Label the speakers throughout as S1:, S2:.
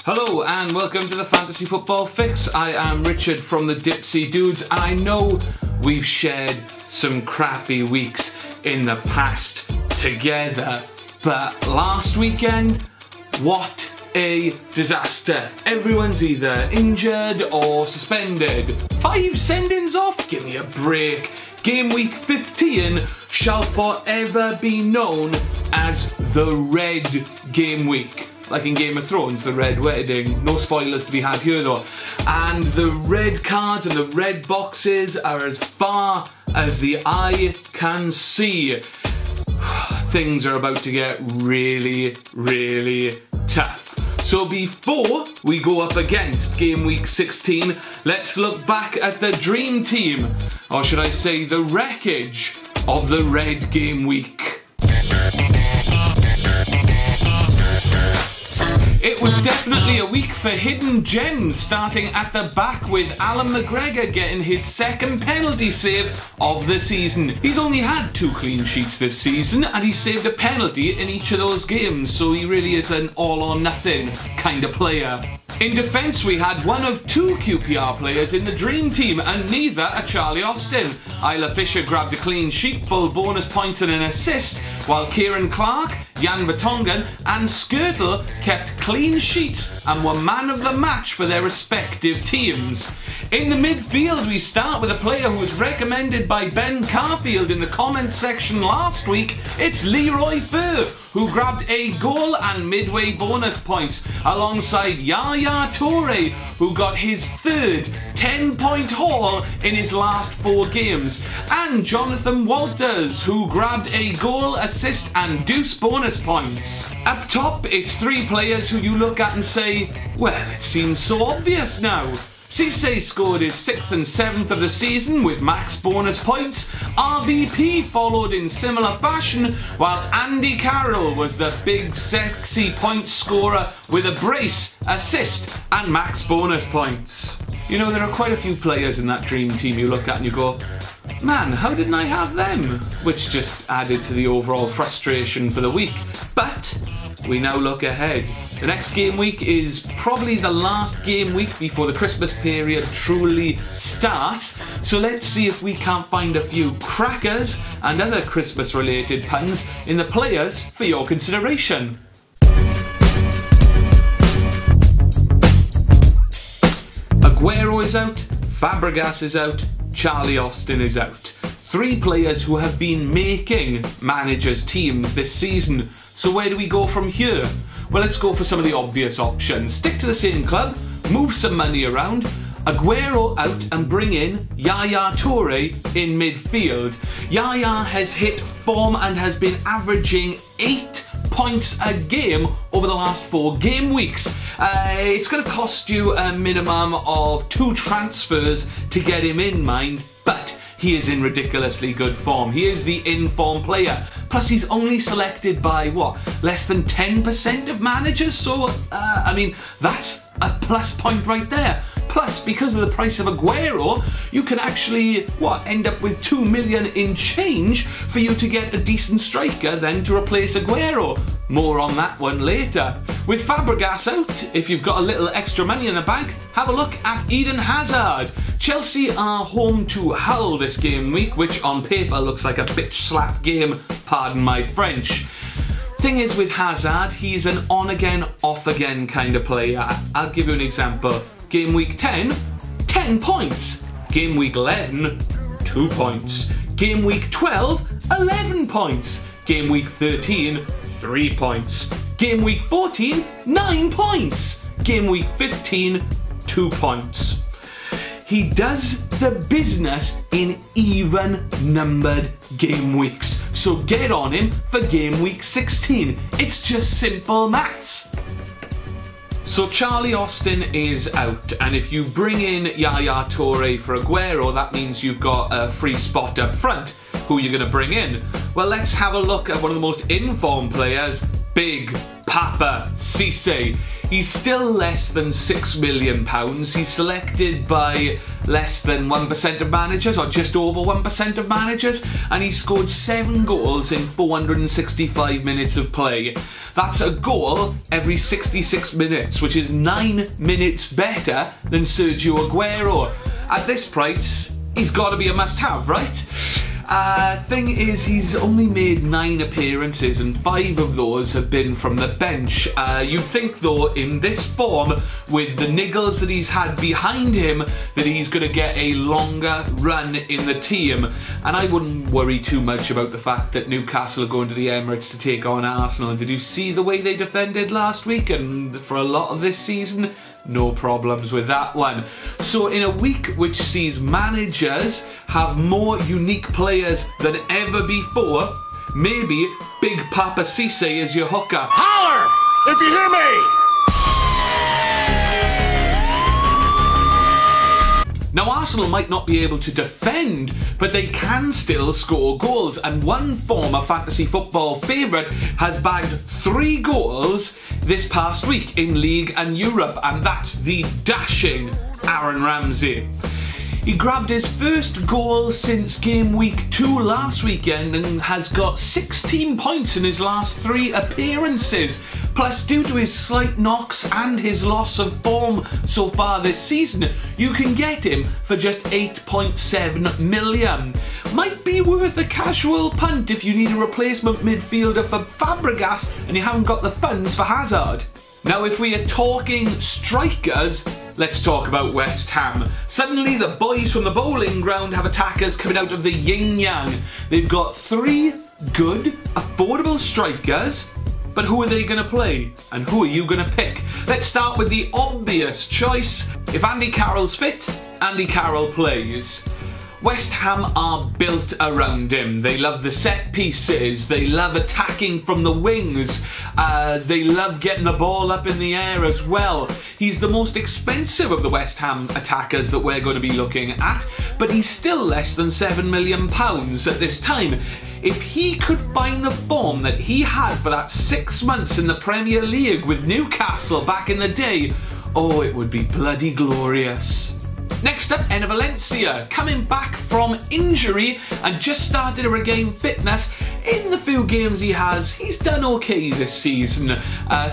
S1: Hello and welcome to the Fantasy Football Fix. I am Richard from the Dipsy Dudes, and I know we've shared some crappy weeks in the past together, but last weekend, what a disaster. Everyone's either injured or suspended. 5 send-ins off? Give me a break. Game week 15 shall forever be known as the Red Game Week. Like in Game of Thrones, the Red Wedding. No spoilers to be had here though. And the red cards and the red boxes are as far as the eye can see. Things are about to get really, really tough. So before we go up against Game Week 16, let's look back at the Dream Team, or should I say the wreckage of the Red Game Week. It was definitely a week for hidden gems, starting at the back with Alan McGregor getting his second penalty save of the season. He's only had 2 clean sheets this season and he saved a penalty in each of those games, so he really is an all or nothing kind of player. In defence, we had one of 2 QPR players in the Dream Team, and neither are Charlie Austin. Isla Fisher grabbed a clean sheet, full bonus points and an assist, while Kieran Clark, Jan Vertonghen and Skirtle kept clean sheets and were man of the match for their respective teams. In the midfield, we start with a player who was recommended by Ben Carfield in the comments section last week. It's Leroy Fer, who grabbed a goal and midway bonus points alongside Yaya Toure, who got his 3rd 10-point haul in his last 4 games, and Jonathan Walters, who grabbed a goal, assist and deuce bonus points. Up top, it's 3 players who you look at and say, well, it seems so obvious now. Cisse scored his 6th and 7th of the season with max bonus points. RVP followed in similar fashion, while Andy Carroll was the big sexy point scorer with a brace, assist and max bonus points. You know, there are quite a few players in that Dream Team you look at and you go, man, how didn't I have them? Which just added to the overall frustration for the week. But we now look ahead. The next game week is probably the last game week before the Christmas period truly starts. So let's see if we can't find a few crackers and other Christmas related puns in the players for your consideration. Aguero is out, Fabregas is out, Charlie Austin is out. 3 players who have been making managers' teams this season. So where do we go from here? Well, let's go for some of the obvious options. Stick to the same club, move some money around, Aguero out and bring in Yaya Toure in midfield. Yaya has hit form and has been averaging 8 points a game over the last 4 game weeks. It's going to cost you a minimum of 2 transfers to get him in, mind, but he is in ridiculously good form. He is the in-form player. Plus, he's only selected by, what, less than 10% of managers? So, I mean, that's a plus point right there. Plus, because of the price of Aguero, you can actually, end up with 2 million in change for you to get a decent striker then to replace Aguero. More on that one later. With Fabregas out, if you've got a little extra money in the bank, have a look at Eden Hazard. Chelsea are home to Hull this game week, which on paper looks like a bitch slap game, pardon my French. Thing is with Hazard, he's an on again, off again kind of player. I'll give you an example. Game week 10, 10 points. Game week 11, 2 points. Game week 12, 11 points. Game week 13, 3 points. Game week 14, 9 points. Game week 15, 2 points. He does the business in even-numbered game weeks. So get on him for game week 16. It's just simple maths. So Charlie Austin is out, and if you bring in Yaya Toure for Aguero, that means you've got a free spot up front. Who are you going to bring in? Well, let's have a look at one of the most in-form players, Big Papa Cisse. He's still less than £6 million. He's selected by less than 1% of managers, or just over 1% of managers, and he scored 7 goals in 465 minutes of play. That's a goal every 66 minutes, which is 9 minutes better than Sergio Aguero. At this price, he's got to be a must-have, right? Thing is, he's only made 9 appearances and 5 of those have been from the bench. You'd think though, in this form, with the niggles that he's had behind him, that he's going to get a longer run in the team. And I wouldn't worry too much about the fact that Newcastle are going to the Emirates to take on Arsenal. Did you see the way they defended last week? And for a lot of this season, no problems with that one. So in a week which sees managers have more unique players than ever before, maybe Big Papa Cisse is your hooker.
S2: Holler if you hear me!
S1: Now Arsenal might not be able to defend, but they can still score goals, and one former fantasy football favourite has bagged 3 goals this past week in League and Europe, and that's the dashing Aaron Ramsey. He grabbed his first goal since game week 2 last weekend and has got 16 points in his last 3 appearances. Plus, due to his slight knocks and his loss of form so far this season, you can get him for just 8.7 million. Might be worth a casual punt if you need a replacement midfielder for Fabregas and you haven't got the funds for Hazard. Now, if we are talking strikers, let's talk about West Ham. Suddenly, the boys from the bowling ground have attackers coming out of the yin-yang. They've got 3 good, affordable strikers, but who are they going to play? And who are you going to pick? Let's start with the obvious choice. If Andy Carroll's fit, Andy Carroll plays. West Ham are built around him. They love the set pieces, they love attacking from the wings, they love getting the ball up in the air as well. He's the most expensive of the West Ham attackers that we're going to be looking at, but he's still less than £7 million at this time. If he could find the form that he had for that 6 months in the Premier League with Newcastle back in the day, oh, it would be bloody glorious. Next up, Enner Valencia, coming back from injury and just started to regain fitness. In the few games he has, he's done okay this season.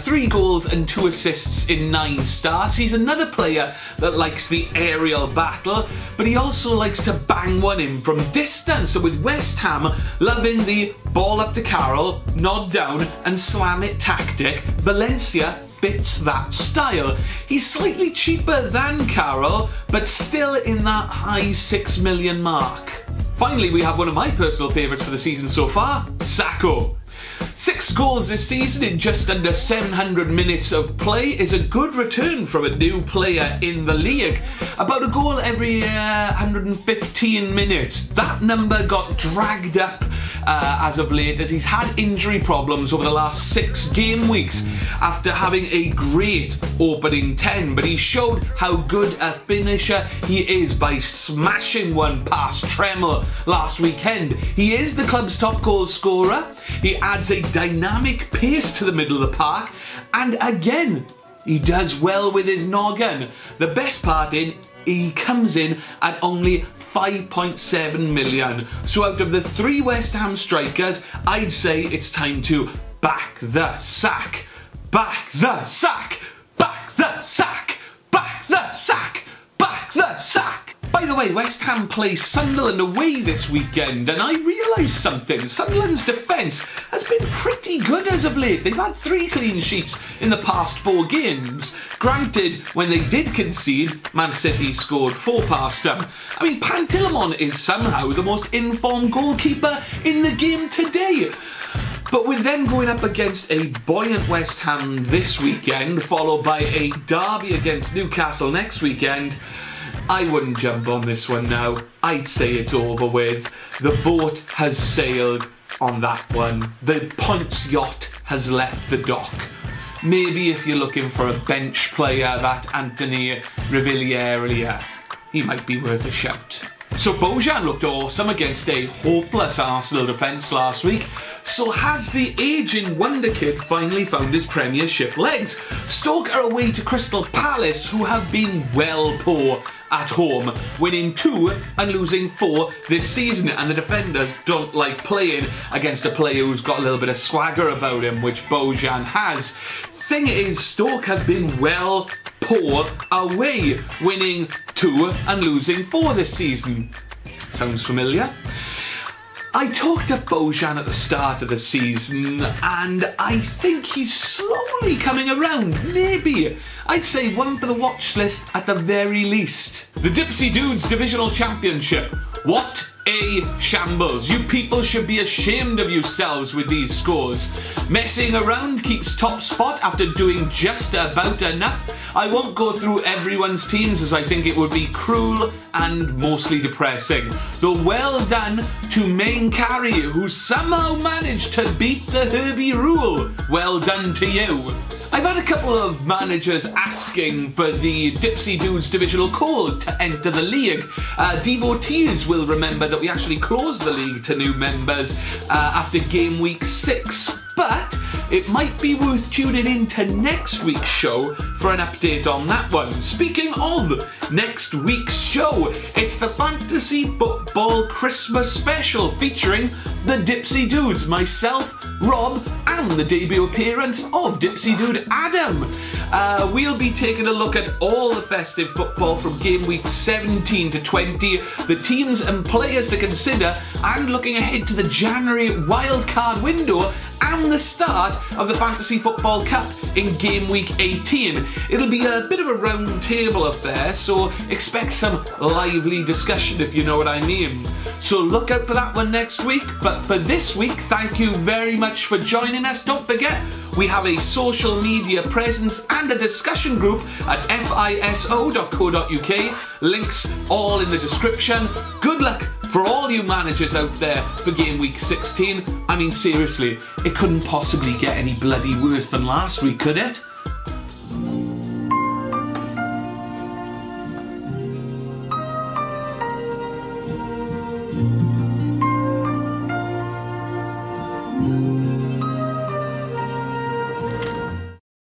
S1: 3 goals and 2 assists in 9 starts. He's another player that likes the aerial battle, but he also likes to bang one in from distance. So with West Ham loving the ball up to Carroll, nod down and slam it tactic, Valencia fits that style. He's slightly cheaper than Carroll, but still in that high 6 million mark. Finally, we have one of my personal favourites for the season so far, Sakho. 6 goals this season in just under 700 minutes of play is a good return from a new player in the league. About a goal every 115 minutes. That number got dragged up as of late as he's had injury problems over the last 6 game weeks after having a great opening 10, but he showed how good a finisher he is by smashing one past Tremel last weekend. He is the club's top goal scorer, he adds a dynamic pace to the middle of the park, and again, he does well with his noggin. The best part he comes in at only 5.7 million. So out of the 3 West Ham strikers, I'd say it's time to back the sack. Back the sack! Back the sack! Back the sack! Back the sack! By the way, West Ham play Sunderland away this weekend, and I realised something. Sunderland's defence has been pretty good as of late. They've had 3 clean sheets in the past 4 games. Granted, when they did concede, Man City scored 4 past them. I mean, Pantilimon is somehow the most informed goalkeeper in the game today. But with them going up against a buoyant West Ham this weekend, followed by a derby against Newcastle next weekend, I wouldn't jump on this one now. I'd say it's over with. The boat has sailed on that one. The points yacht has left the dock. Maybe if you're looking for a bench player, that Anthony Revilliera, he might be worth a shout. So Bojan looked awesome against a hopeless Arsenal defence last week. So has the ageing wonder kid finally found his Premiership legs? Stoke are away to Crystal Palace, who have been well poor at home, winning 2 and losing 4 this season, and the defenders don't like playing against a player who's got a little bit of swagger about him, which Bojan has. Thing is, Stoke have been well poor away, winning 2 and losing 4 this season. Sounds familiar? I talked to Bojan at the start of the season, and I think he's slowly coming around. Maybe. I'd say one for the watch list at the very least. The Dipsy Dudes Divisional Championship. What a shambles. You people should be ashamed of yourselves with these scores. Messing around keeps top spot after doing just about enough. I won't go through everyone's teams as I think it would be cruel and mostly depressing. Though well done to Main Carry, who somehow managed to beat the Herbie rule. Well done to you. I've had a couple of managers asking for the Dipsy Dudes divisional code to enter the league. Devotees will remember that we actually closed the league to new members after game week 6, but it might be worth tuning in to next week's show for an update on that one. Speaking of next week's show, it's the Fantasy Football Christmas Special featuring the Dipsy Dudes, myself, Rob, and the debut appearance of Dipsy Dude Adam. We'll be taking a look at all the festive football from game week 17 to 20, the teams and players to consider, and looking ahead to the January wildcard window and the start of the Fantasy Football Cup in game week 18. It'll be a bit of a round table affair, so expect some lively discussion if you know what I mean. So look out for that one next week, but for this week, thank you very much for joining us. Don't forget, we have a social media presence and a discussion group at fiso.co.uk. Links all in the description. Good luck for all you managers out there for game week 16. I mean, seriously, it couldn't possibly get any bloody worse than last week, could it?